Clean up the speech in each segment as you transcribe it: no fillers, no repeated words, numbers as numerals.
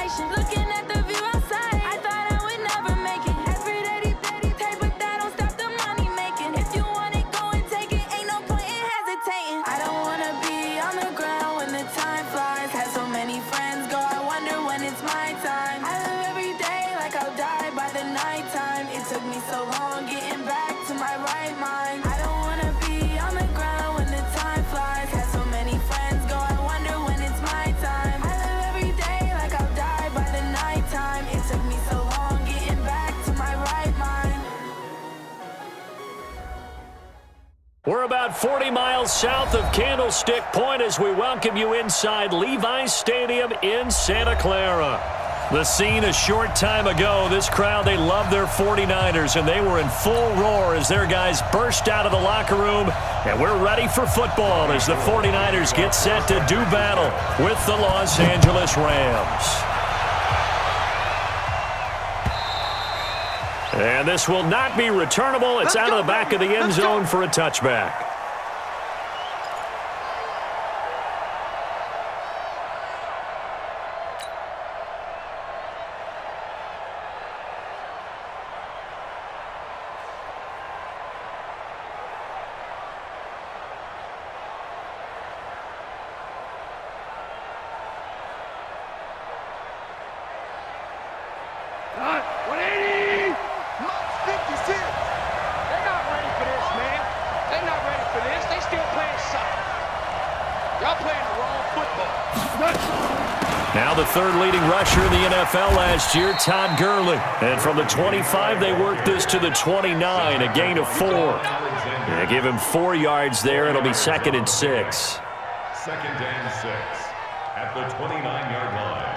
vacation. Looking at the view outside, I thought I would never make it. Every day, but that don't stop the money making. If you want it, go and take it. Ain't no point in hesitating. I don't wanna be on the ground when the time flies. Had so many friends go, I wonder when it's my time. I live every day like I'll die by the nighttime. It took me so long getting back to my right mind. I don't wanna be on the ground when the time flies. Had so many friends go, I wonder when it's my time. I live every day like I'll die by the nighttime. It took me so long getting back to my right mind. We're about 40 miles south of Candlestick Point as we welcome you inside Levi's Stadium in Santa Clara. The scene a short time ago, this crowd, they love their 49ers, and they were in full roar as their guys burst out of the locker room. And we're ready for football as the 49ers get set to do battle with the Los Angeles Rams. And this will not be returnable. It's out of the back of the end zone for a touchback. Now the third leading rusher in the NFL last year, Todd Gurley. And from the 25, they worked this to the 29, a gain of 4. They give him 4 yards there. It'll be 2nd and 6. 2nd and 6 at the 29-yard line.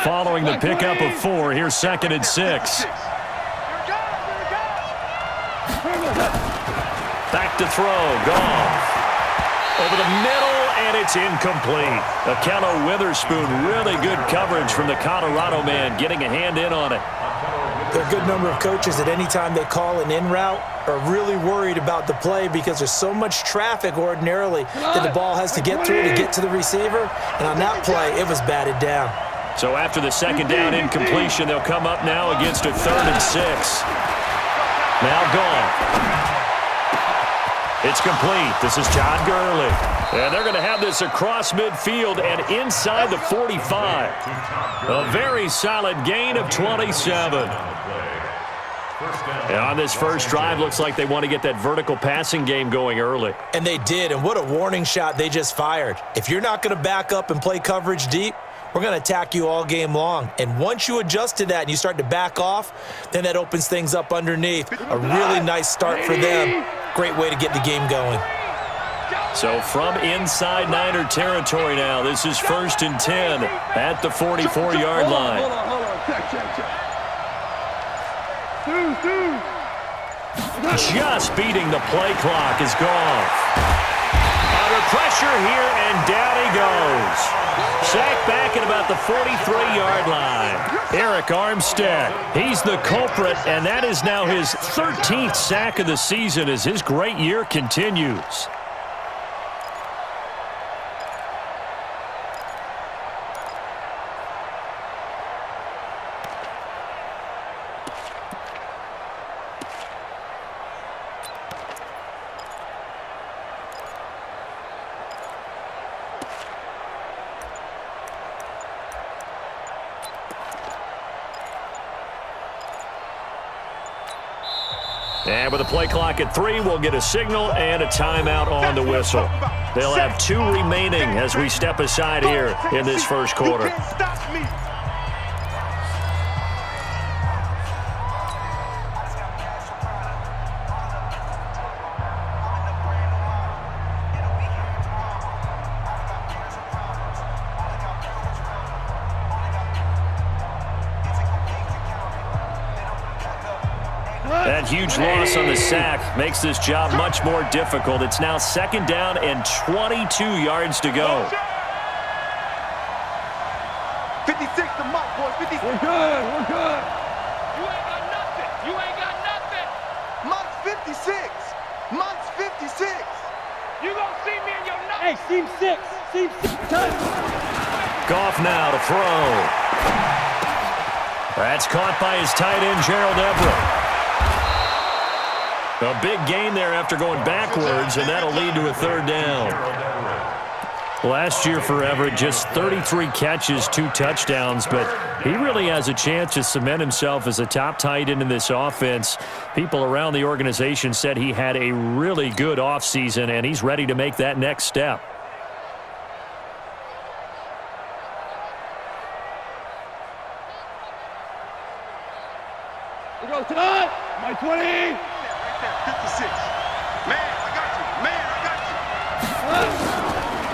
Following the pickup of 4, here's 2nd and 6. Back to throw, Goff. Over the middle, and it's incomplete. Akello Witherspoon, really good coverage from the Colorado man, getting a hand in on it. There are a good number of coaches that any time they call an in route are really worried about the play because there's so much traffic ordinarily that the ball has to get through to get to the receiver. And on that play, it was batted down. So after the 2nd down incompletion, they'll come up now against a 3rd and 6. Now Goff. It's complete. This is Todd Gurley. And they're going to have this across midfield and inside the 45. A very solid gain of 27. And on this first drive, looks like they want to get that vertical passing game going early. And they did, and what a warning shot they just fired. If you're not going to back up and play coverage deep, we're going to attack you all game long. And once you adjust to that and you start to back off, then that opens things up underneath. A really nice start for them. Great way to get the game going. So from inside Niner territory now, this is 1st and 10 at the 44-yard line. Just beating the play clock is Goff. Under pressure here, and down he goes. Sacked back at about the 43-yard line. Eric Armstead, he's the culprit, and that is now his 13th sack of the season as his great year continues. And with the play clock at 3, we'll get a signal and a timeout on the whistle. They'll have 2 remaining as we step aside here in this first quarter. That huge loss on the sack makes this job much more difficult. It's now 2nd down and 22 yards to go. 56 the mark, boys. 56. We're good. You ain't got nothing. Mark 50. 56. Monk's 56. You gonna see me in your nuts. Hey, seam 6. Seam 6. Touch. Goff now to throw. That's caught by his tight end, Gerald Everett. A big gain there after going backwards, and that'll lead to a third down. Last year for Everett, just 33 catches, 2 touchdowns, but he really has a chance to cement himself as a top tight end in this offense. People around the organization said he had a really good offseason, and he's ready to make that next step. We go tonight. My 20. 56. Man, I got you. Man, I got you.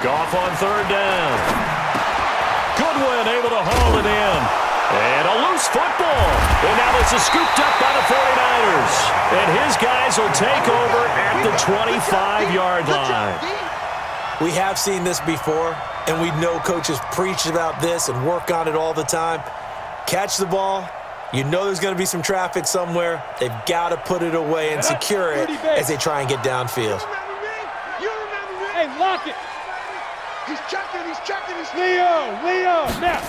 Goff on third down. Goodwin able to haul it in. And a loose football. And now this is scooped up by the 49ers. And his guys will take over at the 25-yard line. We have seen this before, and we know coaches preach about this and work on it all the time. Catch the ball. You know there's going to be some traffic somewhere. They've got to put it away and secure it as they try and get downfield. You remember me? Hey, lock it. He's checking. Leo, now.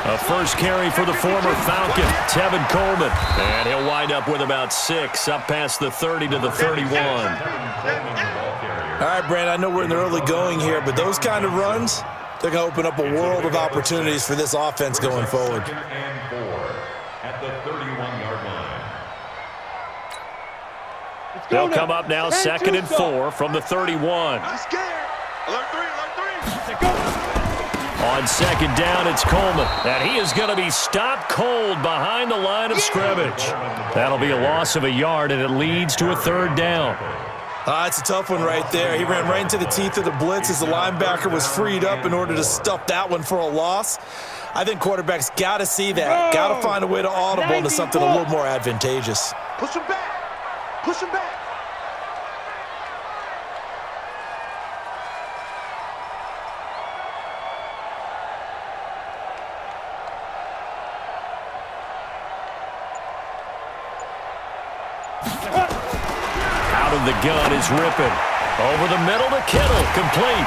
A first carry for the former Falcon, Tevin Coleman. And he'll wind up with about 6, up past the 30 to the 31. All right, Brand, I know we're in the early going here, but those kind of runs, they're going to open up a world of opportunities for this offense going forward. At the 31-yard line. They'll come up now, 2nd and 4 from the 31. I'm scared. Alert 3. On second down, it's Coleman. And he is going to be stopped cold behind the line of scrimmage. That'll be a loss of a yard, and it leads to a third down. It's a tough one right there. He ran right into the teeth of the blitz as the linebacker was freed up in order to stuff that one for a loss. I think quarterbacks got to see that. Got to find a way to audible into something a little more advantageous. Push him back. Push him back. Out of the gun is Rippon. Over the middle to Kittle, complete.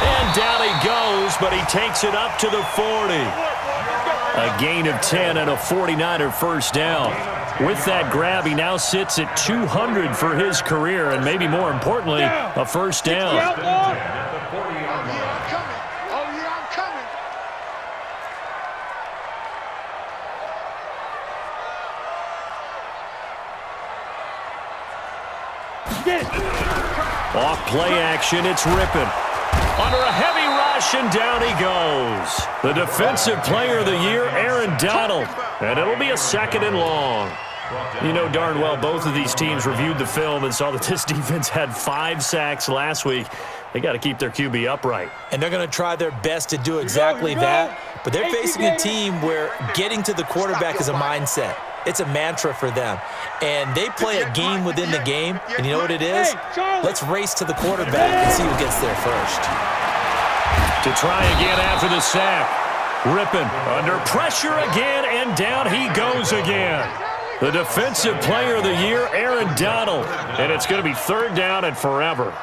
And down he goes, but he takes it up to the 40. A gain of 10 and a 49er first down. With that grab, he now sits at 200 for his career, and maybe more importantly, a first down. Oh, yeah, I'm coming. Off play action, it's Rippon. Under a heavy rush, and down he goes. The defensive player of the year, Aaron Donald. And it'll be a 2nd and long. You know darn well both of these teams reviewed the film and saw that this defense had 5 sacks last week. They got to keep their QB upright. And they're going to try their best to do exactly that. But they're facing a team where getting to the quarterback is a mindset. It's a mantra for them. And they play a game within the game. And you know what it is? Let's race to the quarterback and see who gets there first. To try again after the sack. Rippon under pressure again, and down he goes again. The defensive player of the year, Aaron Donald. And it's going to be 3rd down and forever.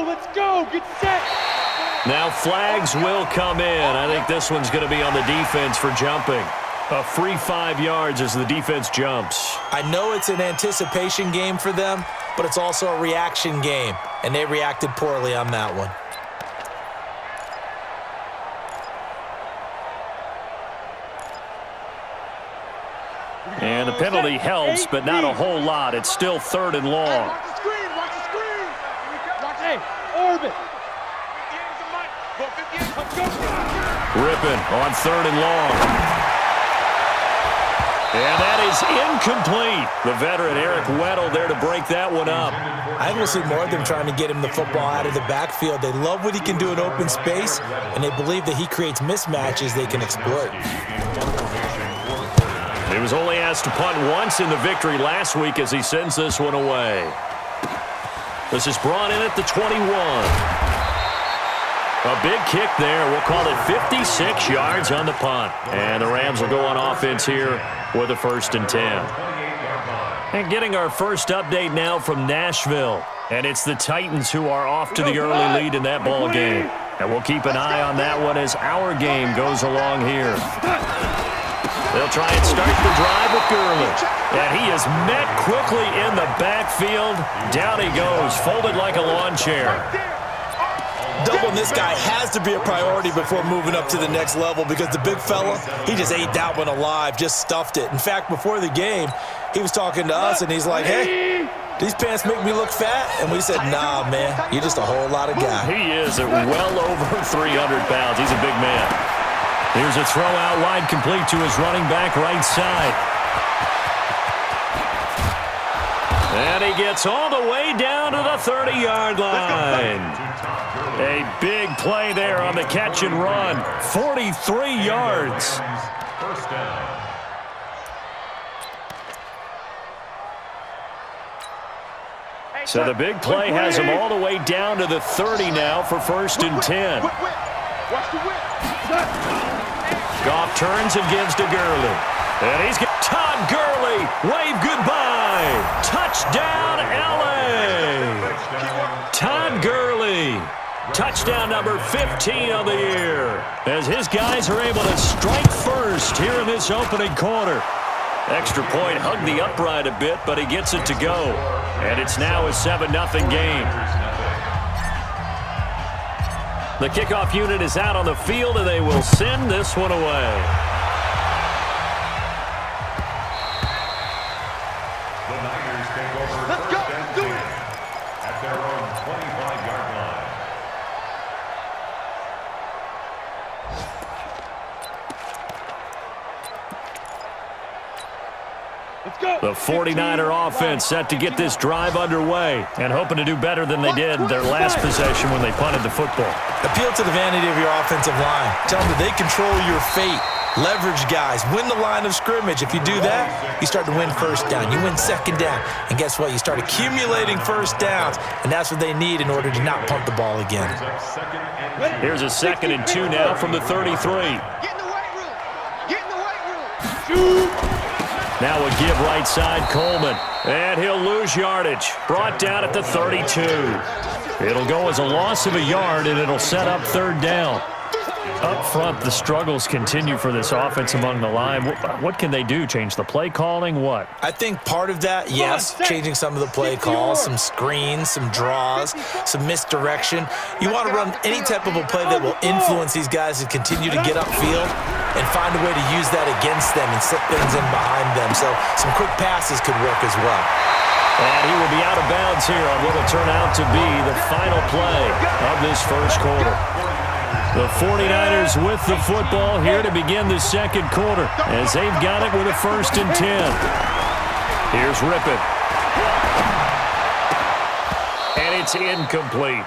Let's go, get set. Now flags will come in. I think this one's going to be on the defense for jumping. A free 5 yards as the defense jumps. I know it's an anticipation game for them, but it's also a reaction game, and they reacted poorly on that one. And the penalty helps, but not a whole lot. It's still 3rd and long. Watch the screen. Hey, orbit. Rippon on 3rd and long. And that is incomplete. The veteran Eric Weddle there to break that one up. I think we'll see more of them trying to get him the football out of the backfield. They love what he can do in open space, and they believe that he creates mismatches they can exploit. He was only asked to punt once in the victory last week as he sends this one away. This is brought in at the 21. A big kick there. We'll call it 56 yards on the punt. And the Rams will go on offense here with a 1st and 10. And getting our first update now from Nashville. And it's the Titans who are off to the early lead in that ball game. And we'll keep an eye on that one as our game goes along here. They'll try and start the drive with Gurley. And he is met quickly in the backfield. Down he goes, folded like a lawn chair. Doubling this guy has to be a priority before moving up to the next level because the big fella, he just ate that one alive, just stuffed it. In fact, before the game, he was talking to us, and he's like, hey, these pants make me look fat? And we said, nah, man, you're just a whole lot of guy. He is at well over 300 pounds. He's a big man. Here's a throw out wide complete to his running back right side. And he gets all the way down to the 30-yard line. A big play there on the catch and run. 43 yards. First down. So the big play has him all the way down to the 30 now for 1st and 10. Watch the whip. Goff turns and gives to Gurley. And he's got Todd Gurley. Wave goodbye. Touchdown, L.A. Todd Gurley. Touchdown number 15 of the year. As his guys are able to strike first here in this opening quarter. Extra point hugged the upright a bit, but he gets it to go. And it's now a 7-0 game. The kickoff unit is out on the field, and they will send this one away. The Niners take over. Let's go. Do it. At their own 25-yard line. Let's go. The 49er offense set to get this drive underway and hoping to do better than they did their last possession when they punted the football. Appeal to the vanity of your offensive line. Tell them that they control your fate. Leverage guys. Win the line of scrimmage. If you do that, you start to win 1st down. You win 2nd down. And guess what? You start accumulating 1st downs. And that's what they need in order to not punt the ball again. Here's a 2nd and 2 now from the 33. Get in the weight room. Get in the weight room. Now a give right side, Coleman. And he'll lose yardage. Brought down at the 32. It'll go as a loss of a yard, and it'll set up 3rd down. Up front, the struggles continue for this offense among the line. What can they do? Change the play calling? What? I think part of that, yes, changing some of the play calls, some screens, some draws, some misdirection. You want to run any type of a play that will influence these guys to continue to get upfield and find a way to use that against them and slip things in behind them. So some quick passes could work as well. And he will be out of bounds here on what will turn out to be the final play of this 1st quarter. The 49ers with the football here to begin the 2nd quarter as they've got it with a 1st and 10. Here's Rippon. And it's incomplete.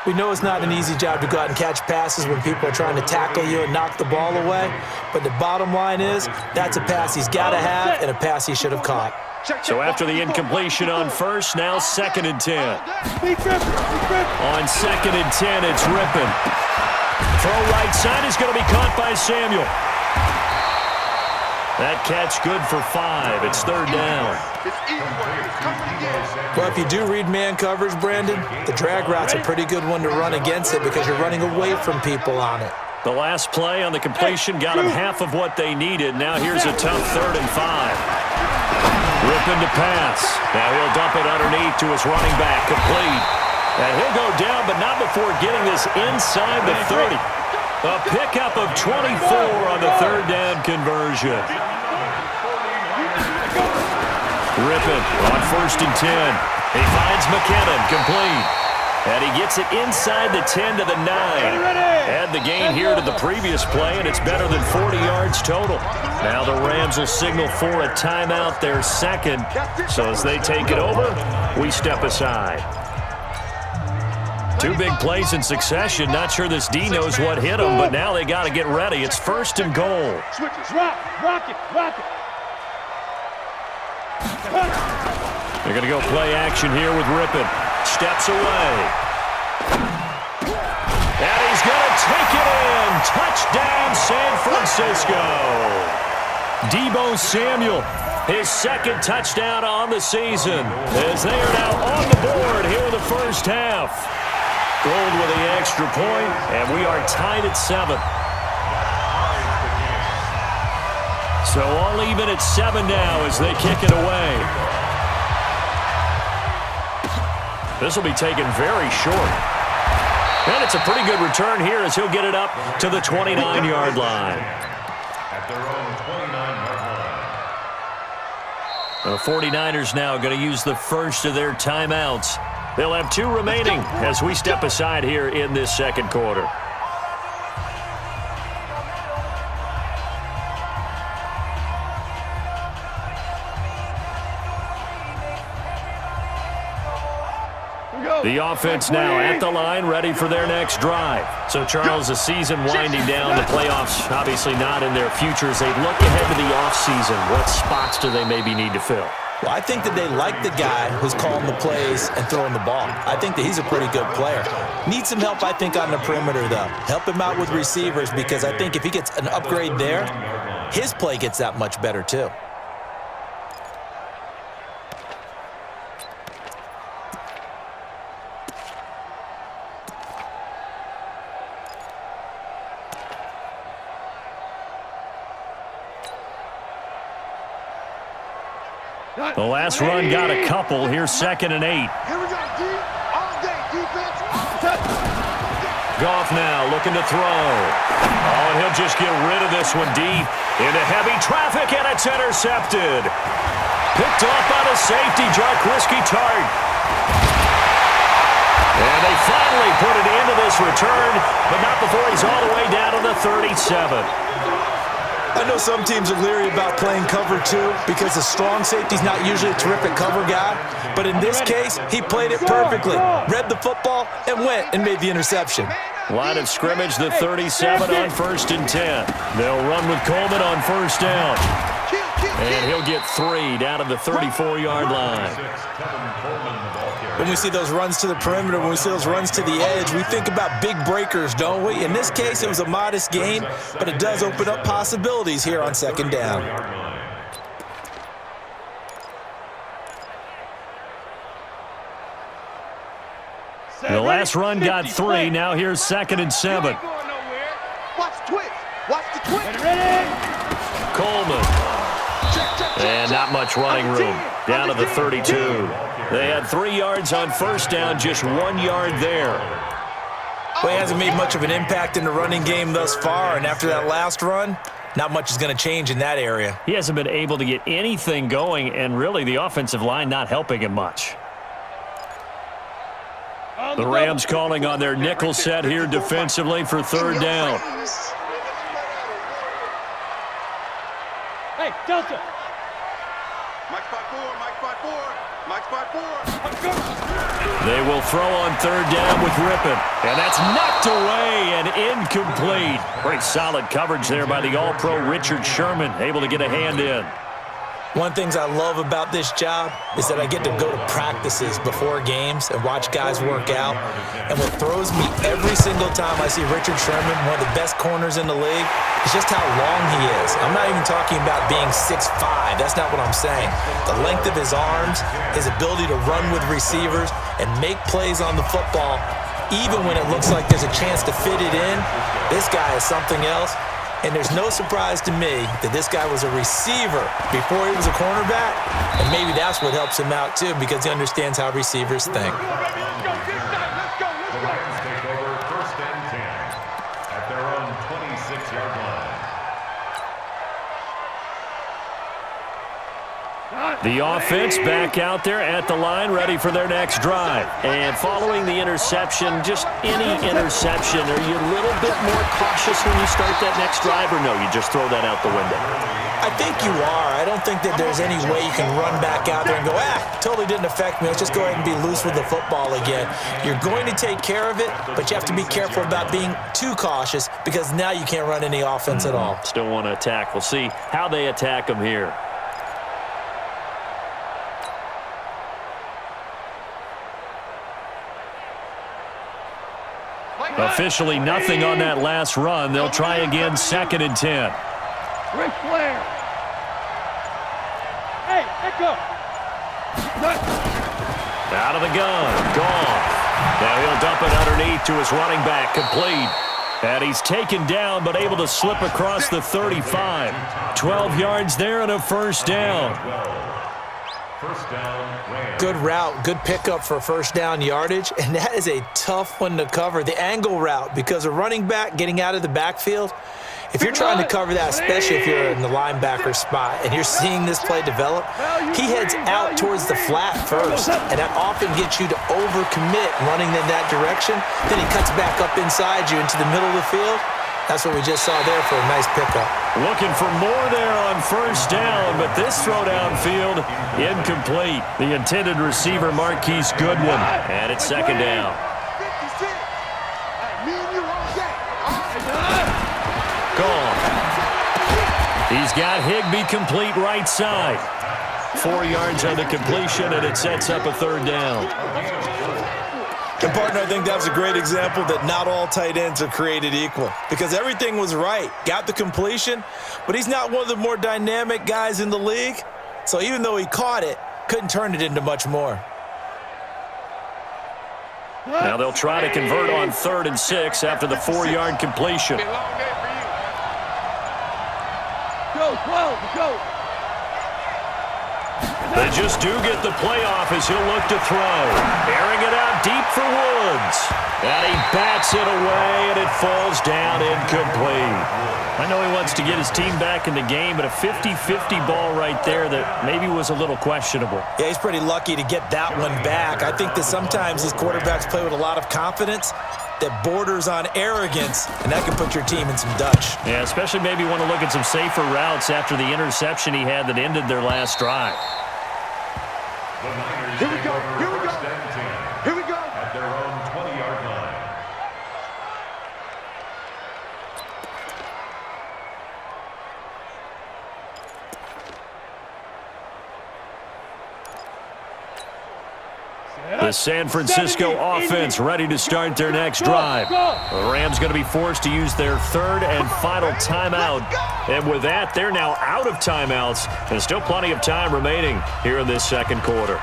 We know it's not an easy job to go out and catch passes when people are trying to tackle you and knock the ball away. But the bottom line is that's a pass he's got to have and a pass he should have caught. So after the incompletion on 1st, now 2nd and 10. On 2nd and 10, it's Rippon. Throw right side is going to be caught by Samuel. That catch good for 5. It's 3rd down. Well, if you do read man coverage, Brandon, the drag route's a pretty good one to run against it because you're running away from people on it. The last play on the completion got them half of what they needed. Now here's a tough 3rd and 5. Rippon to pass. Now he'll dump it underneath to his running back, complete. And he'll go down, but not before getting this inside the 30. A pickup of 24 on the 3rd down conversion. Rippon on 1st and 10. He finds McKinnon, complete. And he gets it inside the 10 to the 9. Add the gain here to the previous play, and it's better than 40 yards total. Now the Rams will signal for a timeout, their 2nd. So as they take it over, we step aside. 2 big plays in succession. Not sure this D knows what hit him, but now they got to get ready. It's 1st and goal. Switches. Rock it. They're going to go play action here with Rippon. Steps away. And he's going to take it in. Touchdown, San Francisco. Deebo Samuel, his second touchdown on the season, as they are now on the board here in the first half. Gold with the extra point, and we are tied at 7. So all even at 7 now as they kick it away. This will be taken very short. And it's a pretty good return here as he'll get it up to the 29-yard line. At their own 29-yard line. The 49ers now going to use the first of their timeouts. They'll have 2 remaining as we step aside here in this second quarter. The offense now at the line, ready for their next drive. So, Charles, the season winding down, the playoffs obviously not in their future. As they look ahead to the offseason, what spots do they maybe need to fill? Well, I think that they like the guy who's calling the plays and throwing the ball. I think that he's a pretty good player. Needs some help, I think, on the perimeter, though. Help him out with receivers, because I think if he gets an upgrade there, his play gets that much better, too. The last run got a couple. Here's 2nd and 8. Here we go, D. All day, defense. Goff now looking to throw. Oh, and he'll just get rid of this one deep into heavy traffic, and it's intercepted. Picked off by the safety, Jarquiski Tart. And they finally put it into this return, but not before he's all the way down to the 37. I know some teams are leery about playing cover 2 because the strong safety's not usually a terrific cover guy. But in this case, he played it perfectly. Read the football and went and made the interception. Line of scrimmage, the 37 on 1st and 10. They'll run with Coleman on 1st down. And he'll get 3 down to the 34-yard line. When we see those runs to the perimeter, when we see those runs to the edge, we think about big breakers, don't we? In this case, it was a modest gain, but it does open up possibilities here on 2nd down. The last run got 3. Now here's 2nd and 7. Watch the twist. Watch the twist. Coleman. And not much running room. Down to the 32. They had 3 yards on 1st down, just 1 yard there. Well, he hasn't made much of an impact in the running game thus far, and after that last run, not much is going to change in that area. He hasn't been able to get anything going, and really the offensive line not helping him much. The Rams calling on their nickel set here defensively for 3rd down. Hey, Delta. Mike spot 4, Mike spot 4, Mike spot 4. They will throw on 3rd down with Rippon. And that's knocked away and incomplete. Pretty solid coverage there by the All-Pro Richard Sherman, able to get a hand in. One of the things I love about this job is that I get to go to practices before games and watch guys work out. And what throws me every single time I see Richard Sherman, one of the best corners in the league, is just how long he is. I'm not even talking about being 6'5". That's not what I'm saying. The length of his arms, his ability to run with receivers and make plays on the football, even when it looks like there's a chance to fit it in, this guy is something else. And there's no surprise to me that this guy was a receiver before he was a cornerback. And maybe that's what helps him out, too, because he understands how receivers think. The Rams take over 1st and 10 at their own 26-yard line. The offense back out there at the line, ready for their next drive. And following the interception, just any interception, are you a little bit more cautious when you start that next drive, or no, you just throw that out the window? I think you are. I don't think that there's any way you can run back out there and go, totally didn't affect me. Let's just go ahead and be loose with the football again. You're going to take care of it, but you have to be careful about being too cautious because now you can't run any offense at all. Still want to attack. We'll see how they attack them here. Officially nothing on that last run. They'll try again, 2nd and 10. Ric Flair. Hey, Echo. Out of the gun. Goff. Now he'll dump it underneath to his running back. Complete. And he's taken down, but able to slip across the 35. 12 yards there and a first down. First down, Rams. Good route, good pickup for first down yardage, and that is a tough one to cover, the angle route, because a running back getting out of the backfield, if you're trying to cover that, especially if you're in the linebacker spot and you're seeing this play develop, he heads out towards the flat first, and that often gets you to overcommit running in that direction. Then he cuts back up inside you into the middle of the field. That's what we just saw there for a nice pickup. Looking for more there on first down, but this throw downfield incomplete. The intended receiver, Marquise Goodwin, and it's 2nd down. 56. Me and you all day. Gone. He's got Higbee complete right side. 4 yards on the completion, and it sets up a 3rd down. And, partner, I think that's a great example that not all tight ends are created equal, because everything was right. Got the completion, but he's not one of the more dynamic guys in the league. So even though he caught it, couldn't turn it into much more. Now they'll try to convert on 3rd and 6 after the 4-yard completion. Go, 12, go. They just do get the playoff as he'll look to throw. Airing it out deep for Woods. And he bats it away, and it falls down incomplete. I know he wants to get his team back in the game, but a 50-50 ball right there that maybe was a little questionable. Yeah, he's pretty lucky to get that one back. I think that sometimes these quarterbacks play with a lot of confidence that borders on arrogance, and that can put your team in some Dutch. Yeah, especially maybe want to look at some safer routes after the interception he had that ended their last drive. The Niners Here we take go. over Here we go. first and 10 Here we go. at their own 20-yard line. The San Francisco offense ready to start their next drive. The Rams going to be forced to use their 3rd and final timeout. And with that, they're now out of timeouts. There's still plenty of time remaining here in this 2nd quarter.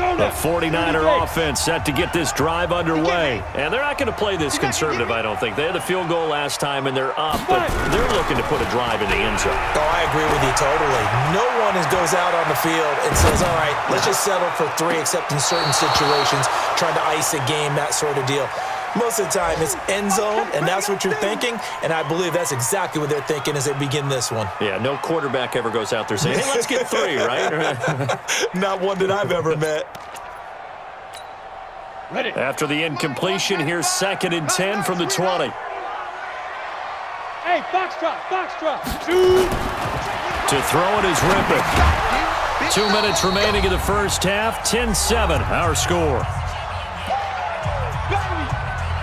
The 49er offense set to get this drive underway. And they're not going to play this conservative, I don't think. They had the field goal last time, and they're up, but they're looking to put a drive in the end zone. Oh, I agree with you totally. No one goes out on the field and says, all right, let's just settle for 3, except in certain situations, trying to ice a game, that sort of deal. Most of the time, it's end zone, and that's what you're thinking, and I believe that's exactly what they're thinking as they begin this one. Yeah, no quarterback ever goes out there saying, hey, let's get 3, right? Not one that I've ever met. Ready. After the incompletion, here's 2nd and 10 from the 20. Hey, foxtrot, foxtrot. Shoot. To throw it is Ripper. 2 minutes remaining in the first half, 10-7, our score.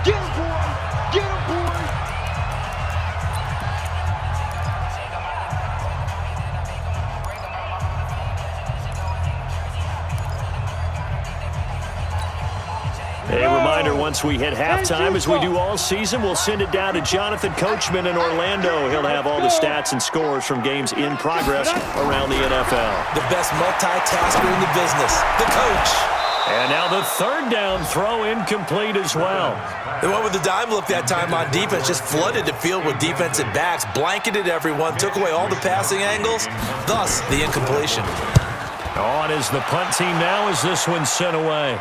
Get him, boy. Get him, boy. A reminder, once we hit halftime, as we do all season, we'll send it down to Jonathan Coachman in Orlando. He'll have all the stats and scores from games in progress around the NFL. The best multitasker in the business, the coach. And now the 3rd down throw incomplete as well. The one with the dime look that time on defense just flooded the field with defensive backs, blanketed everyone, took away all the passing angles, thus the incompletion. On is the punt team now as this one's sent away.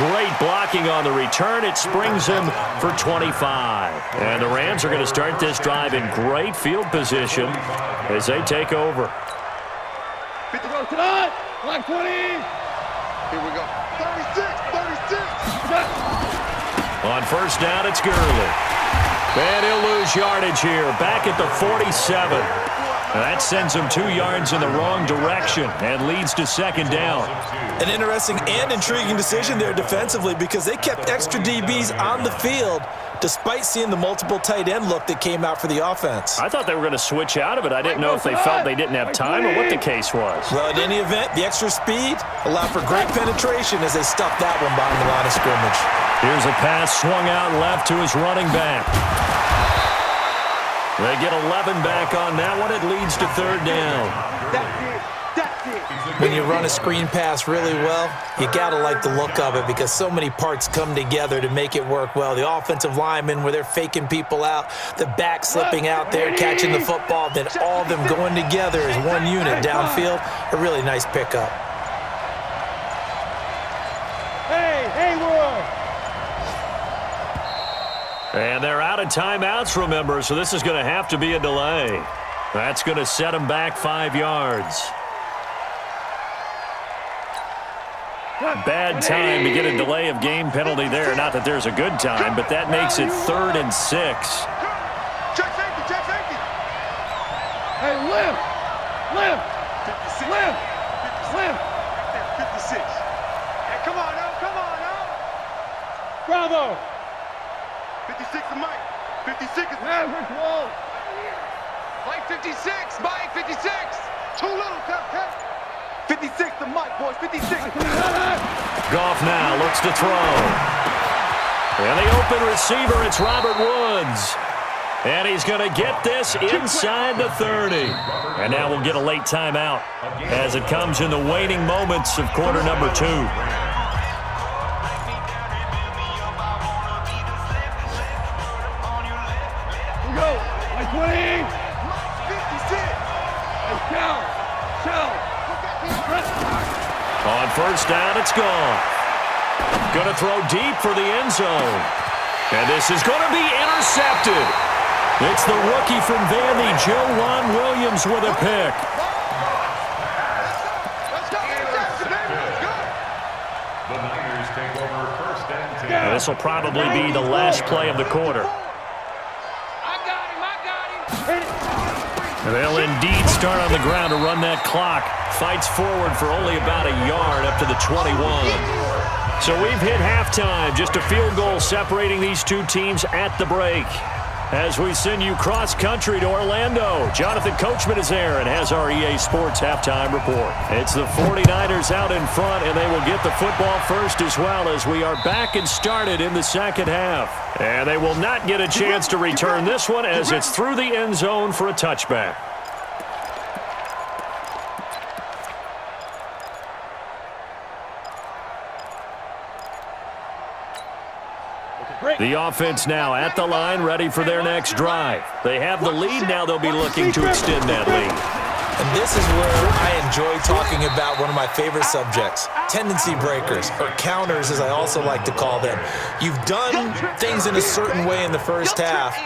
Great blocking on the return. It springs him for 25. And the Rams are going to start this drive in great field position as they take over. 50 goes to the line 20. Here we go. 36, 36. On first down, it's Gurley. And he'll lose yardage here. Back at the 47. That sends him 2 yards in the wrong direction and leads to second down. An interesting and intriguing decision there defensively because they kept extra DBs on the field despite seeing the multiple tight end look that came out for the offense. I thought they were going to switch out of it. I didn't know if they felt they didn't have time or what the case was. Well, in any event, the extra speed allowed for great penetration as they stuffed that one behind the line of scrimmage. Here's a pass swung out left to his running back. They get 11 back on that one. It leads to third down. When you run a screen pass really well, you got to like the look of it because so many parts come together to make it work well. The offensive linemen where they're faking people out, the back slipping out there, catching the football, then all of them going together as one unit downfield. A really nice pickup. Hey, Roy! And they're out of timeouts, remember, so this is going to have to be a delay. That's going to set them back 5 yards. Bad time to get a delay of game penalty there. Not that there's a good time, but that makes it 3rd and 6. Check safety. Hey, Lim! 56. Hey, come on now. Bravo! 56 to Mike. 56 is Man, we're close! Mike 56. Mike 56. Too little, Cap. 56 to Mike, boys. 56. Goff now looks to throw. And the open receiver, it's Robert Woods. And he's going to get this inside the 30. And now we'll get a late timeout as it comes in the waning moments of quarter number 2. Go! Like 20! 56. Hey, Cal! On first down, it's gone. Going to throw deep for the end zone. And this is going to be intercepted. It's the rookie from Vandy, Juwan Williams, with a pick. Let's go. The Niners take over 1st and 10. And this will probably be the last play of the quarter. I got him! They'll indeed start on the ground to run that clock. Fights forward for only about a yard up to the 21. So we've hit halftime. Just a field goal separating these two teams at the break. As we send you cross-country to Orlando, Jonathan Coachman is there and has our EA Sports halftime report. It's the 49ers out in front, and they will get the football first as well as we are back and started in the second half. And they will not get a chance to return this one as it's through the end zone for a touchback. The offense now at the line, ready for their next drive. They have the lead. Now they'll be looking to extend that lead. And this is where I enjoy talking about one of my favorite subjects, tendency breakers, or counters as I also like to call them. You've done things in a certain way in the first half,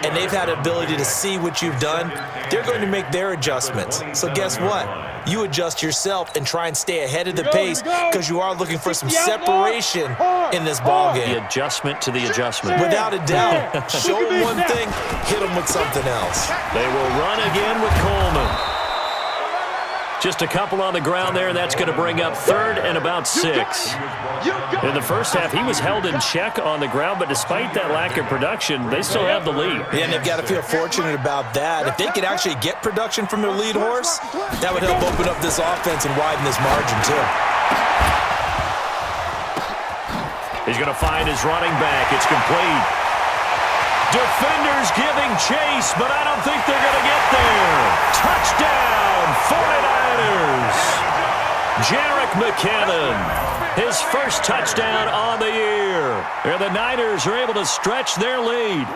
and they've had the ability to see what you've done. They're going to make their adjustments. So guess what? You adjust yourself and try and stay ahead of the pace because you are looking for some separation in this ballgame. The adjustment to the adjustment. Without a doubt. Show them one thing, hit them with something else. They will run again with Coleman. Just a couple on the ground there, and that's going to bring up 3rd and about 6. In the first half, he was held in check on the ground, but despite that lack of production, they still have the lead. Yeah, and they've got to feel fortunate about that. If they could actually get production from their lead horse, that would help open up this offense and widen this margin, too. He's going to find his running back. It's complete. Defenders giving chase, but I don't think they're going to get there. Touchdown, 49ers. Jarek McKinnon, his first touchdown on the year. And the Niners are able to stretch their lead.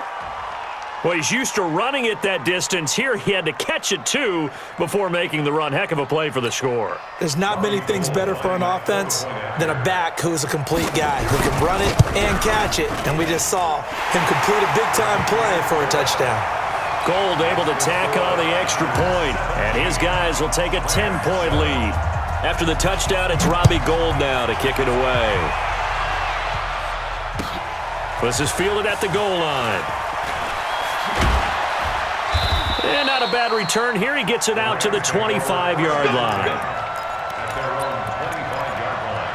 Well, he's used to running it that distance. Here he had to catch it, too, before making the run. Heck of a play for the score. There's not many things better for an offense than a back who is a complete guy who can run it and catch it. And we just saw him complete a big-time play for a touchdown. Gold able to tack on the extra point, and his guys will take a 10-point lead. After the touchdown, it's Robbie Gould now to kick it away. This is fielded at the goal line. And not a bad return here. He gets it out to the 25-yard line. At their own 25-yard line.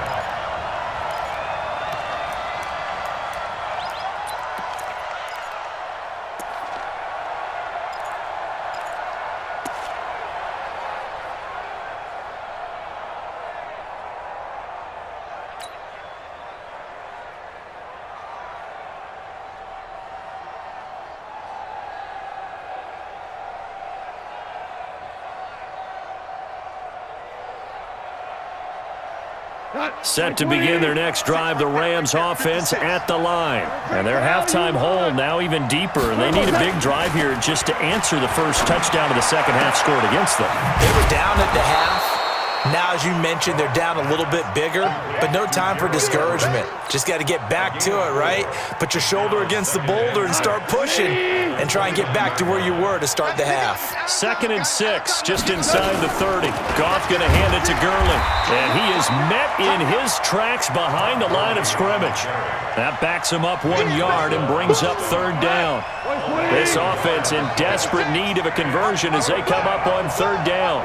Set to begin their next drive, the Rams offense at the line. And their halftime hole now even deeper, and they need a big drive here just to answer the first touchdown of the second half scored against them. They were down at the half. Now, as you mentioned, they're down a little bit bigger, but no time for discouragement. Just got to get back to it, right? Put your shoulder against the boulder and start pushing and try and get back to where you were to start the half. 2nd and 6, just inside the 30. Goff going to hand it to Gurley, and he is met in his tracks behind the line of scrimmage. That backs him up 1 yard and brings up 3rd down. This offense in desperate need of a conversion as they come up on 3rd down.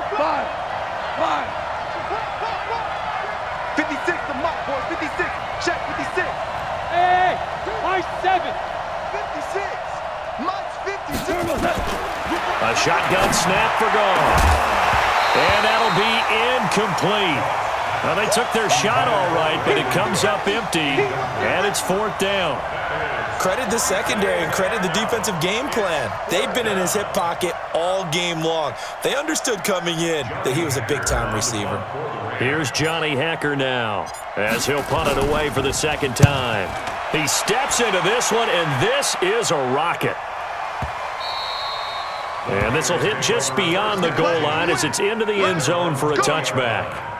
56, the mark, boy. 56. Check 56. Hey, my 7. 56. Mike's 56. A shotgun snap for Goff. And that'll be incomplete. Well, they took their shot all right, but it comes up empty, and it's 4th down. Credit the secondary and credit the defensive game plan. They've been in his hip pocket all game long. They understood coming in that he was a big-time receiver. Here's Johnny Hacker now as he'll punt it away for the 2nd time. He steps into this one, and this is a rocket. And this will hit just beyond the goal line as it's into the end zone for a touchback.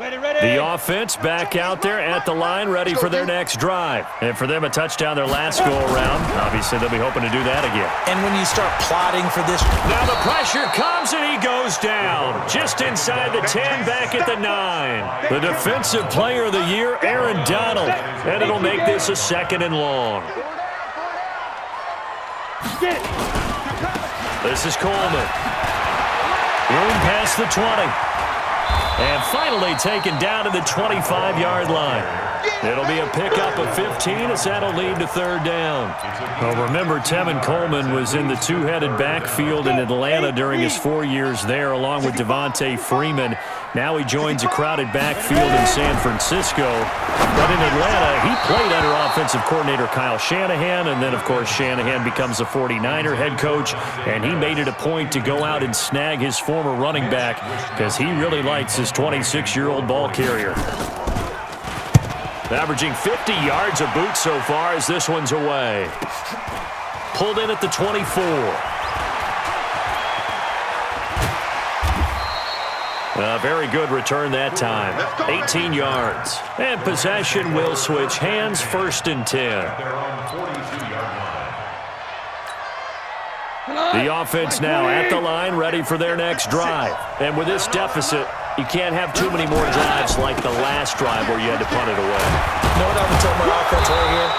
The offense back out there at the line, ready for their next drive. And for them, a touchdown their last go-around. Obviously, they'll be hoping to do that again. And when you start plotting for this... Now the pressure comes, and he goes down. Just inside the 10, back at the 9. The Defensive Player of the Year, Aaron Donald. And it'll make this a 2nd and long. This is Coleman. Room past the 20. And finally taken down to the 25-yard line. It'll be a pickup of 15 as that'll lead to 3rd down. Well, remember, Tevin Coleman was in the two-headed backfield in Atlanta during his 4 years there, along with Devontae Freeman. Now he joins a crowded backfield in San Francisco. But in Atlanta, he played under offensive coordinator Kyle Shanahan, and then, of course, Shanahan becomes a 49er head coach, and he made it a point to go out and snag his former running back because he really likes his 26-year-old ball carrier. Averaging 50 yards a boot so far as this one's away. Pulled in at the 24. A very good return that time. 18 yards. And possession will switch hands, 1st and 10. Their own 42-yard line. The offense now at the line, ready for their next drive. And with this deficit, you can't have too many more drives like the last drive where you had to punt it away. You know what I would tell my offense right here?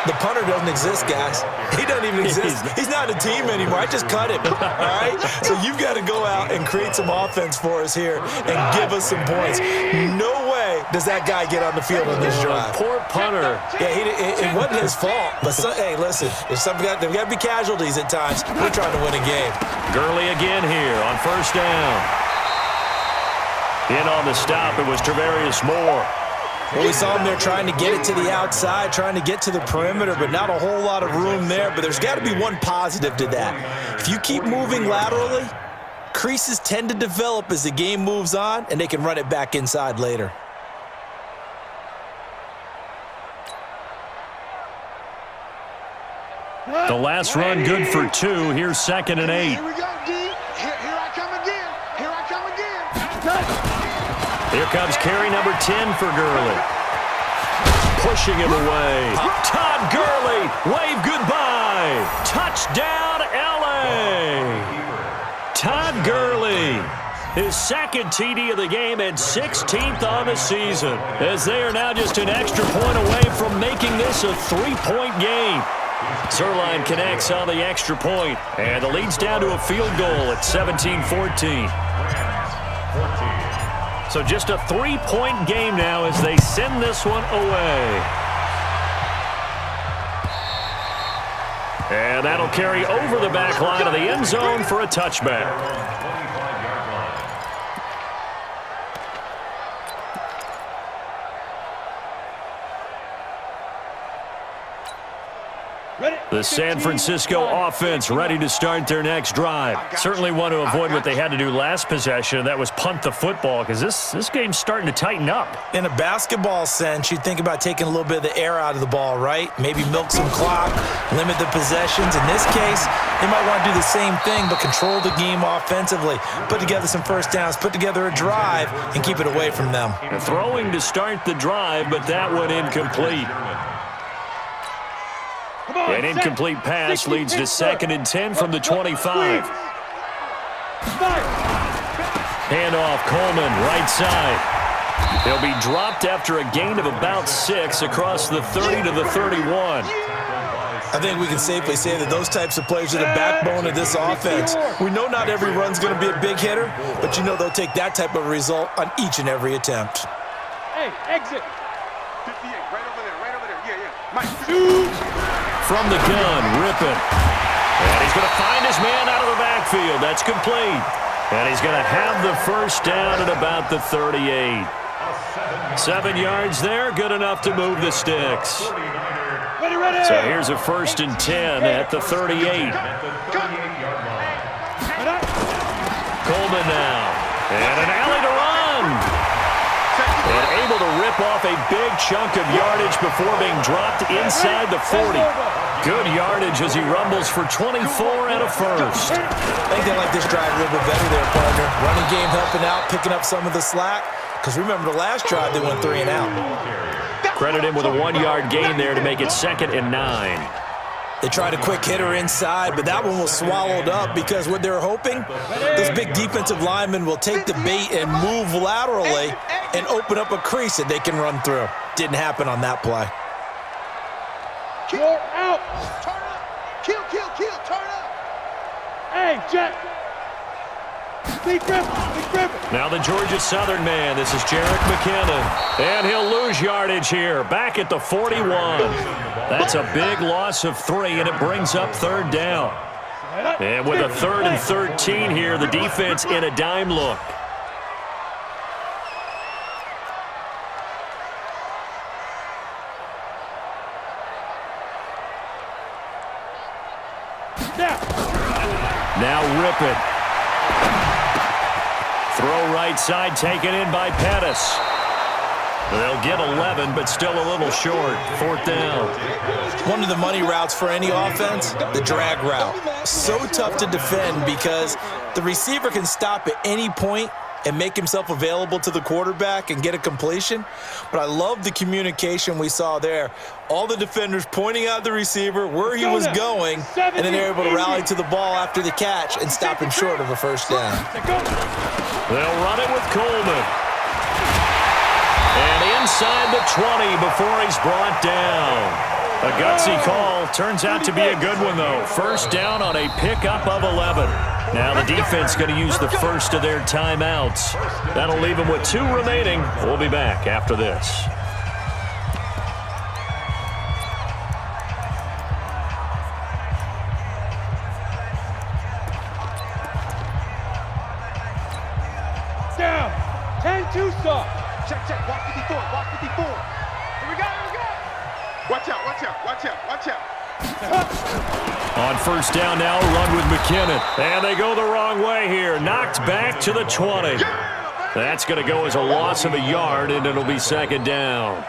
The punter doesn't exist, guys. He doesn't even exist. He's not a team anymore. I just cut him, all right? So you've got to go out and create some offense for us here and give us some points. No way does that guy get on the field on this drive. Poor punter. Yeah, it wasn't his fault. But, hey, listen, there's got to be casualties at times. We're trying to win a game. Gurley again here on 1st down. In on the stop, it was Travarius Moore. Well, we saw him there trying to get it to the outside, trying to get to the perimeter, but not a whole lot of room there. But there's got to be one positive to that. If you keep moving laterally, creases tend to develop as the game moves on, and they can run it back inside later. The last run good for 2. Here's 2nd and 8. Here we go, D. Here I come again. Here I come again. Here comes carry number 10 for Gurley. Pushing him away. Todd Gurley, wave goodbye. Touchdown, L.A. Todd Gurley, his 2nd TD of the game and 16th on the season, as they are now just an extra point away from making this a 3-point game. Zerline connects on the extra point, and the lead's down to a field goal at 17-14. So just a 3-point game now as they send this one away. And that'll carry over the back line of the end zone for a touchback. The San Francisco offense ready to start their next drive. Certainly want to avoid what they had to do last possession. That was punt the football, because this game's starting to tighten up. In a basketball sense, you think about taking a little bit of the air out of the ball, right? Maybe milk some clock, limit the possessions. In this case, they might want to do the same thing, but control the game offensively. Put together some first downs, put together a drive, and keep it away from them. Throwing to start the drive, but that one incomplete. An incomplete pass leads to 2nd and 10 from the 25. Handoff, Coleman, right side. He'll be dropped after a gain of about 6 across the 30 to the 31. I think we can safely say that those types of plays are the backbone of this offense. We know not every run's going to be a big hitter, but you know they'll take that type of result on each and every attempt. Hey, exit. 58, right over there. Yeah. Mike, from the gun, Rippon. And he's going to find his man out of the backfield. That's complete. And he's going to have the first down at about the 38. 7 yards there, good enough to move the sticks. Ready. So here's a 1st and 10 at the 38. Coleman now. And an alley to run. And able to rip off a big chunk of yardage before being dropped inside the 40. Good yardage as he rumbles for 24 and a first. I think they like this drive a little bit better there, partner. Running game helping out, picking up some of the slack. Because remember the last drive, they went 3 and out. Credit him with a 1-yard gain there to make it 2nd and 9. They tried a quick hitter inside, but that one was swallowed up because what they're hoping, this big defensive lineman will take the bait and move laterally and open up a crease that they can run through. Didn't happen on that play. You're out. turn up. Kill, turn up. Hey, Jack. Big Griffin. Now the Georgia Southern man. This is Jerick McKinnon. And he'll lose yardage here. Back at the 41. That's a big loss of 3, and it brings up 3rd down. And with a 3rd and 13 here, the defense in a dime look. Now Rippon. Throw right side, taken in by Pettis. They'll get 11, but still a little short. 4th down. One of the money routes for any offense, the drag route. So tough to defend because the receiver can stop at any point and make himself available to the quarterback and get a completion. But I love the communication we saw there. All the defenders pointing out the receiver, where he was going, and then they're able to rally to the ball after the catch and stop him short of a first down. They'll run it with Coleman. And inside the 20 before he's brought down. A gutsy call. Turns out to be a good one, though. First down on a pickup of 11. Now the defense going to use the first of their timeouts. That'll leave them with 2 remaining. We'll be back after this. Down. 10-2 soft. Check. Walk 54. Here we go. Watch out. On first down now, a run with McKinnon. And they go the wrong way here. Knocked back to the 20. That's going to go as a loss of a yard, and it'll be 2nd down.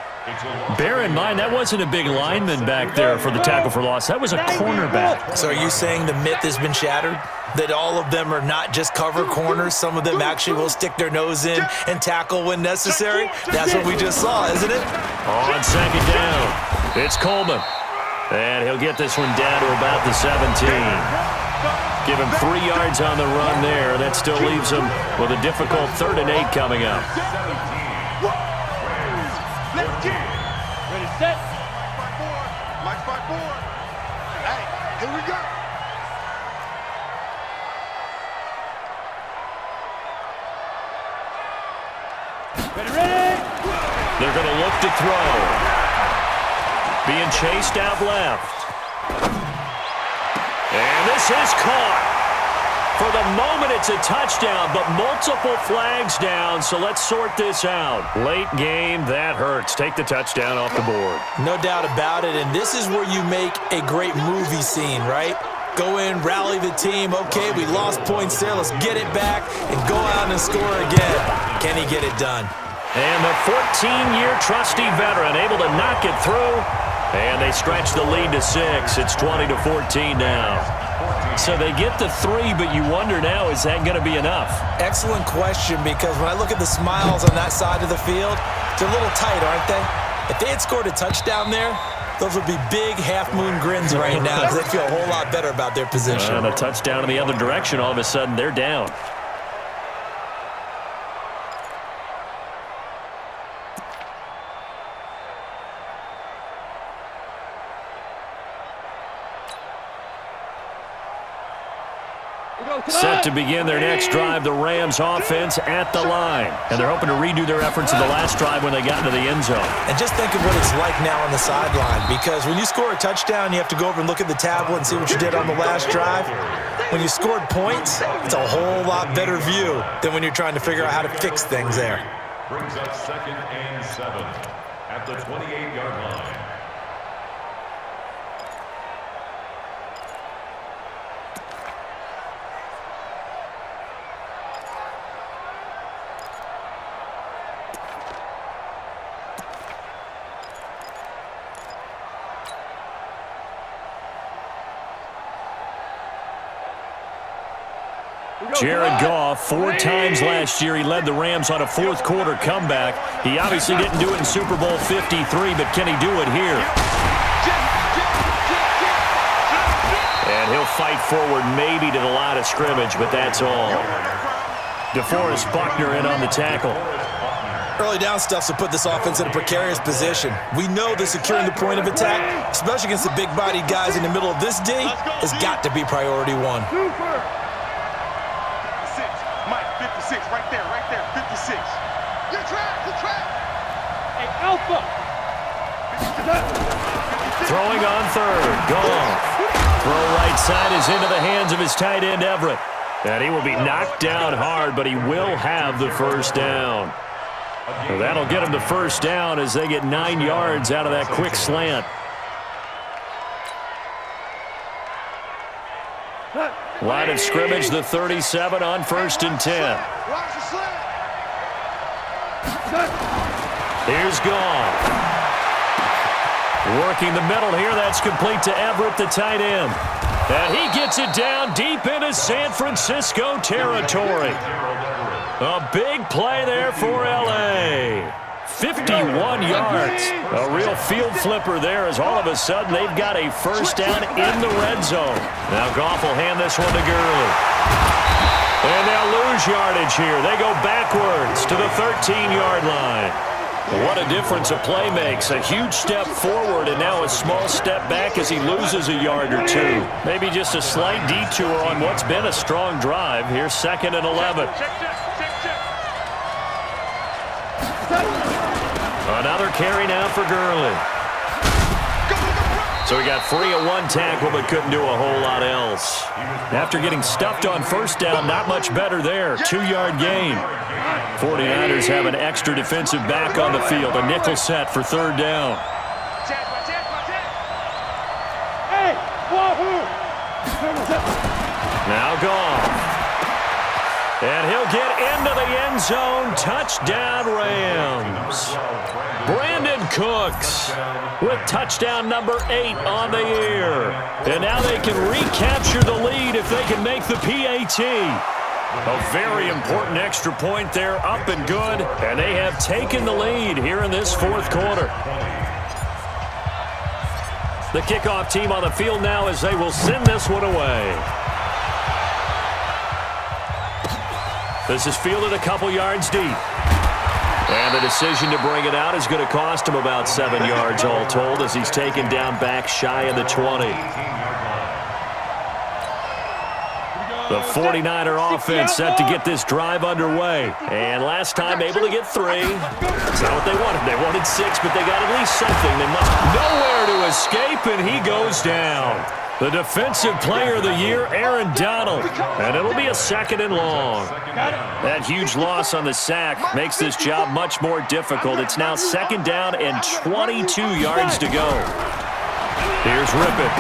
Bear in mind, that wasn't a big lineman back there for the tackle for loss. That was a cornerback. So are you saying the myth has been shattered? That all of them are not just cover corners? Some of them actually will stick their nose in and tackle when necessary? That's what we just saw, isn't it? On 2nd down, it's Coleman. And he'll get this one down to about the 17. Give him 3 yards on the run there. That still leaves him with a difficult 3rd and 8 coming up. Ready, set. Mike 5-4. Here we go. Ready? They're going to look to throw. Being chased out left. And this is caught. For the moment, it's a touchdown, but multiple flags down, so let's sort this out. Late game, that hurts. Take the touchdown off the board. No doubt about it, and this is where you make a great movie scene, right? Go in, rally the team. Okay, we lost points there. Let's get it back and go out and score again. Can he get it done? And the 14-year trusty veteran able to knock it through. And they stretch the lead to 6. It's 20-14 now. So they get the 3, but you wonder now, is that going to be enough? Excellent question, because when I look at the smiles on that side of the field, they're a little tight, aren't they? If they had scored a touchdown there, those would be big half-moon grins right now because they feel a whole lot better about their position. And a touchdown in the other direction, all of a sudden they're down. Set to begin their next drive, the Rams offense at the line. And they're hoping to redo their efforts in the last drive when they got into the end zone. And just think of what it's like now on the sideline, because when you score a touchdown, you have to go over and look at the tablet and see what you did on the last drive. When you scored points, it's a whole lot better view than when you're trying to figure out how to fix things there. Brings up 2nd and 7 at the 28-yard line. Jared Goff, 4 times last year, he led the Rams on a fourth-quarter comeback. He obviously didn't do it in Super Bowl 53, but can he do it here? And he'll fight forward maybe to the line of scrimmage, but that's all. DeForest Buckner in on the tackle. Early down stuff to put this offense in a precarious position. We know that securing the point of attack, especially against the big-bodied guys in the middle of this D, has got to be priority 1. 56, right there, 56. Good track. Hey, Alpha. Throwing on third, Goff. Throw right side is into the hands of his tight end, Everett. And he will be knocked down hard, but he will have the first down. Well, that'll get him the first down as they get 9 yards out of that quick slant. Line of scrimmage, the 37 on 1st and 10. Here's Goff. Working the middle here, that's complete to Everett, the tight end. And he gets it down deep into San Francisco territory. A big play there for L.A. 51 yards. A real field flipper there as all of a sudden they've got a first down in the red zone. Now Goff will hand this one to Gurley. And they'll lose yardage here. They go backwards to the 13-yard line. What a difference a play makes. A huge step forward and now a small step back as he loses a yard or 2. Maybe just a slight detour on what's been a strong drive. Here's 2nd and 11. Another carry now for Gurley. So he got free of 1 tackle but couldn't do a whole lot else. After getting stuffed on first down, not much better there. 2-yard gain. 49ers have an extra defensive back on the field. A nickel set for 3rd down. Hey, wahoo! Now Goff. And he'll get into the end zone. Touchdown, Rams. Brandon Cooks with touchdown number 8 on the year. And now they can recapture the lead if they can make the PAT. A very important extra point there, up and good. And they have taken the lead here in this 4th quarter. The kickoff team on the field now as they will send this one away. This is fielded a couple yards deep. And the decision to bring it out is going to cost him about 7 yards all told as he's taken down back shy of the 20. The 49er offense set to get this drive underway. And last time able to get 3. That's not what they wanted. They wanted 6, but they got at least something. They must nowhere to escape, and he goes down. The Defensive Player of the Year, Aaron Donald. And it'll be a 2nd and long. That huge loss on the sack makes this job much more difficult. It's now 2nd down and 22 yards to go. Here's Rippon.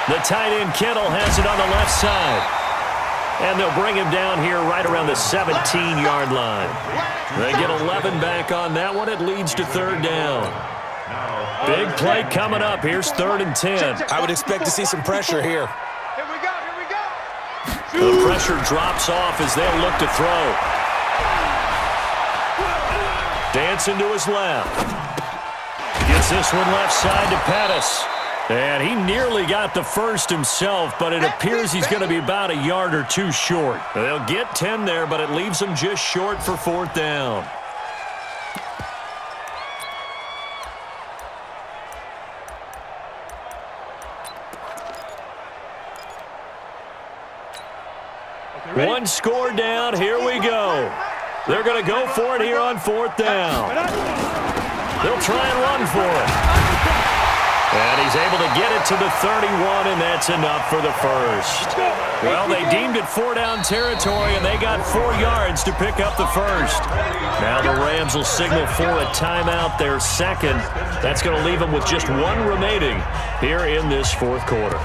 The tight end Kittle has it on the left side. And they'll bring him down here right around the 17-yard line. They get 11 back on that one. It leads to 3rd down. Big play coming up. Here's 3rd and 10. I would expect to see some pressure here. Here we go, here we go. The pressure drops off as they'll look to throw. Dancing to his left. Gets this one left side to Pettis. And he nearly got the first himself, but it appears he's going to be about a yard or 2 short. They'll get 10 there, but it leaves them just short for 4th down. One score down. Here we go. They're going to go for it here on 4th down. They'll try and run for it. And he's able to get it to the 31, and that's enough for the first. Well, they deemed it 4-down territory, and they got 4 yards to pick up the first. Now the Rams will signal for a timeout, their 2nd. That's going to leave them with just 1 remaining here in this 4th quarter.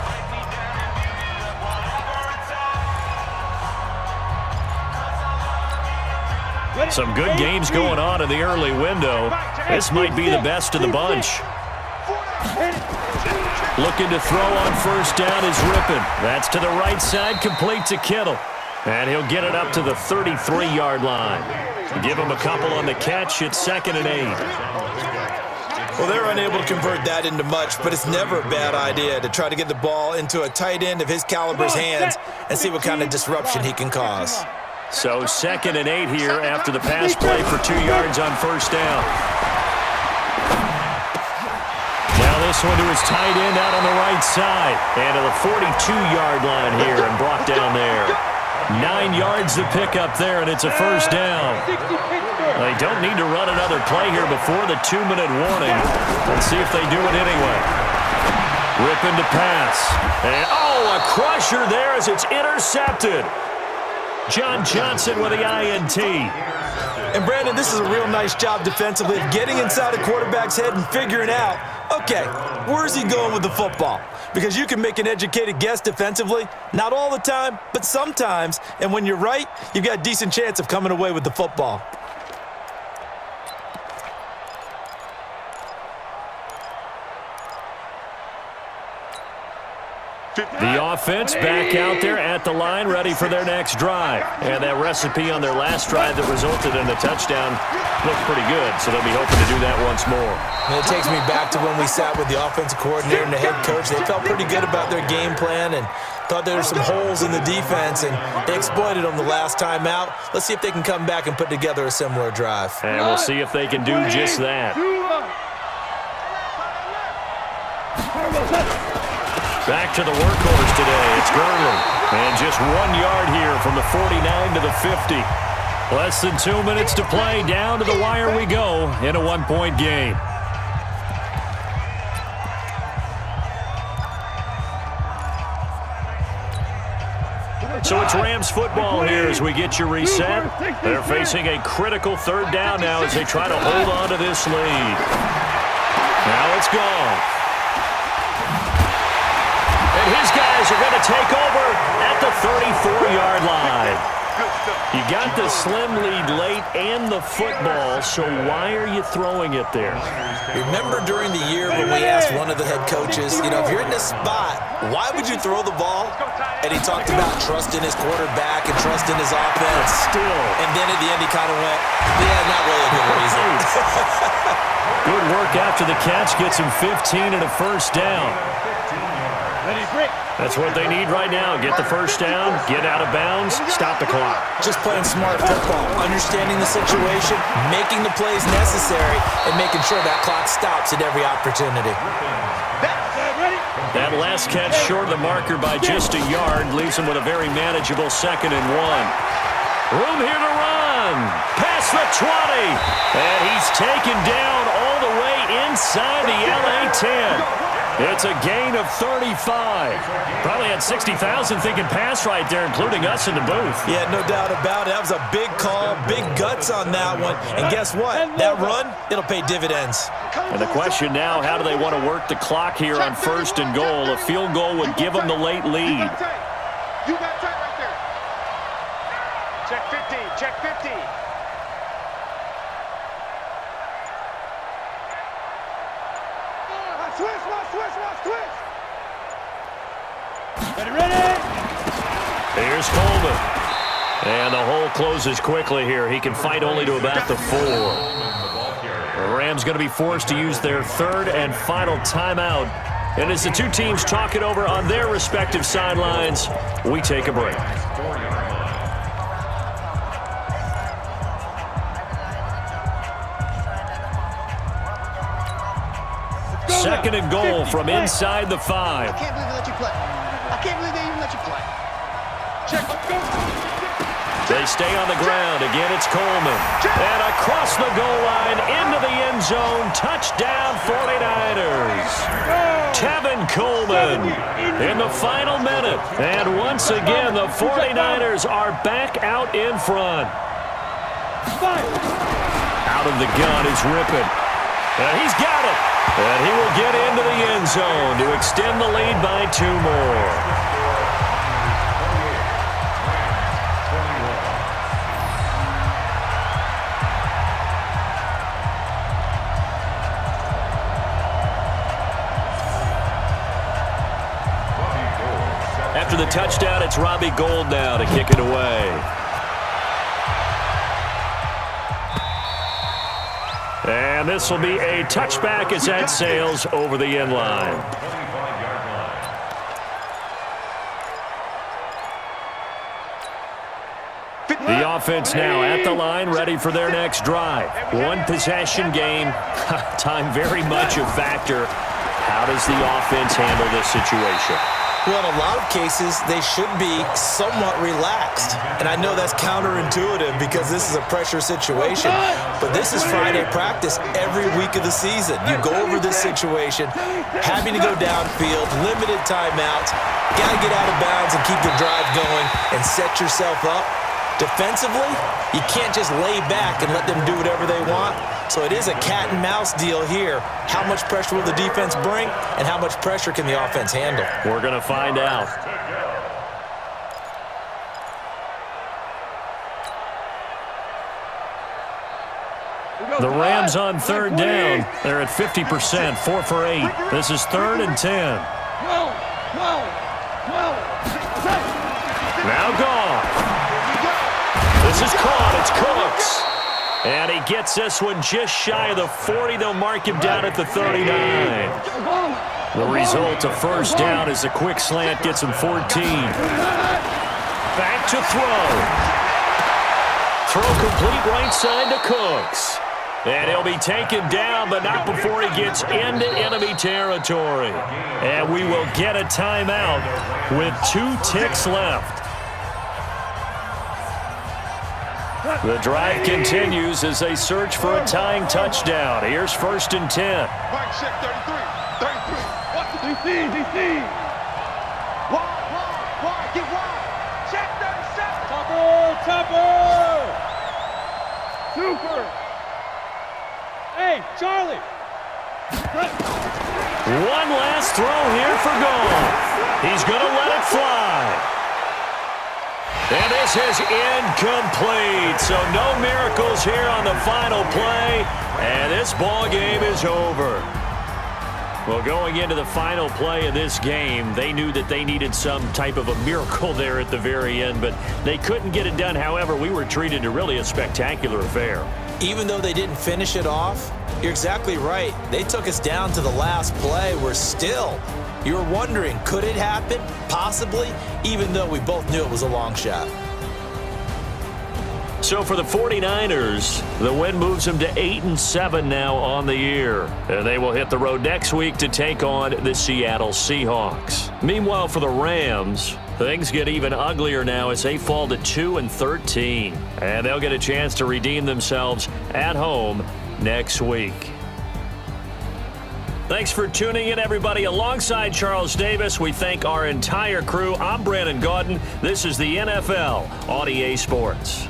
Some good games going on in the early window. This might be the best of the bunch. Looking to throw on 1st down is Rippon. That's to the right side, complete to Kittle. And he'll get it up to the 33-yard line. Give him a couple on the catch. It's 2nd and 8. Well, they're unable to convert that into much, but it's never a bad idea to try to get the ball into a tight end of his caliber's hands and see what kind of disruption he can cause. So 2nd and 8 here after the pass play for 2 yards on 1st down. Now this one to his tight end out on the right side. And to the 42-yard line here and brought down there. 9 yards to pick up there, and it's a 1st down. They don't need to run another play here before the 2-minute warning. Let's see if they do it anyway. Rippon to pass. And, a crusher there as it's intercepted. John Johnson with the INT. And, Brandon, this is a real nice job defensively of getting inside a quarterback's head and figuring out, okay, where's he going with the football? Because you can make an educated guess defensively. Not all the time, but sometimes. And when you're right, you've got a decent chance of coming away with the football. The offense back out there at the line, ready for their next drive. And that recipe on their last drive that resulted in a touchdown looked pretty good, so they'll be hoping to do that once more. And it takes me back to when we sat with the offensive coordinator and the head coach. They felt pretty good about their game plan and thought there were some holes in the defense, and they exploited them the last time out. Let's see if they can come back and put together a similar drive. And we'll see if they can do just that. Back to the workhorse today. It's Gurley. And just 1 yard here from the 49 to the 50. Less than 2 minutes to play. Down to the wire we go in a 1-point game. So it's Rams football here as we get you reset. They're facing a critical 3rd down now as they try to hold on to this lead. Now it's gone. And his guys are going to take over at the 34-yard line. You got the slim lead late and the football, so why are you throwing it there? Remember during the year when we asked one of the head coaches, if you're in this spot, why would you throw the ball? And he talked about trust in his quarterback and trust in his offense. Still. And then at the end he kind of went, yeah, not really a good reason. Good work after the catch. Gets him 15 and a 1st down. That's what they need right now. Get the 1st down, get out of bounds, stop the clock. Just playing smart football, understanding the situation, making the plays necessary, and making sure that clock stops at every opportunity. Ready? That last catch short of the marker by just a yard leaves him with a very manageable 2nd and 1. Room here to run. Past the 20. And he's taken down all the way inside the LA 10. It's a gain of 35. Probably had 60,000 thinking pass right there, including us in the booth. Yeah, no doubt about it. That was a big call, big guts on that one. And guess what? That run, it'll pay dividends. And the question now, how do they want to work the clock here on 1st and goal? A field goal would give them the late lead. You got tight right there. Check 50, check 50. Switch. Ready? Here's Coleman. And the hole closes quickly here. He can fight only to about the 4. The Rams going to be forced to use their 3rd and final timeout. And as the two teams talk it over on their respective sidelines, we take a break. Second and goal from inside the 5. I can't believe they let you play. I can't believe they even let you play. Check. They stay on the ground. Again, it's Coleman. And across the goal line, into the end zone. Touchdown, 49ers. Tevin Coleman in the final minute. And once again, the 49ers are back out in front. Out of the gun is Rippon. And he's got it. And he will get into the end zone to extend the lead by 2 more. After the touchdown, it's Robbie Gould now to kick it away. And this will be a touchback as that sails over the end line. The offense now at the line, ready for their next drive. One possession game. Time very much a factor. How does the offense handle this situation? Well, in a lot of cases, they should be somewhat relaxed. And I know that's counterintuitive because this is a pressure situation. But this is Friday practice every week of the season. You go over this situation, having to go downfield, limited timeouts, got to get out of bounds and keep the drive going and set yourself up. Defensively, you can't just lay back and let them do whatever they want. So it is a cat and mouse deal here. How much pressure will the defense bring, and how much pressure can the offense handle? We're going to find out. The Rams on 3rd down. They're at 50%, 4 for 8. This is 3rd and 10. Now gone. This is caught. It's Cooks. And he gets this one just shy of the 40. They'll mark him down at the 39. The result of first down is a quick slant gets him 14. Back to throw. Throw complete right side to Cooks. And he'll be taken down, but not before he gets into enemy territory. And we will get a timeout with 2 ticks left. The drive continues as they search for a tying touchdown. Here's 1st and 10. Mike, check 33. What? DC. Wide. Get wide. Check 37. Topper. Super. Hey, Charlie. One last throw here for goal. He's going to let it fly. And this is incomplete. So no miracles here on the final play. And this ball game is over. Well, going into the final play of this game, they knew that they needed some type of a miracle there at the very end, but they couldn't get it done. However, we were treated to really a spectacular affair. Even though they didn't finish it off, you're exactly right. They took us down to the last play. We're still, you were wondering, could it happen? Possibly, even though we both knew it was a long shot. So for the 49ers, the win moves them to 8-7 now on the year. And they will hit the road next week to take on the Seattle Seahawks. Meanwhile, for the Rams, things get even uglier now as they fall to 2-13. And they'll get a chance to redeem themselves at home next week. Thanks for tuning in, everybody. Alongside Charles Davis, we thank our entire crew. I'm Brandon Gaudin. This is the NFL on EA Sports.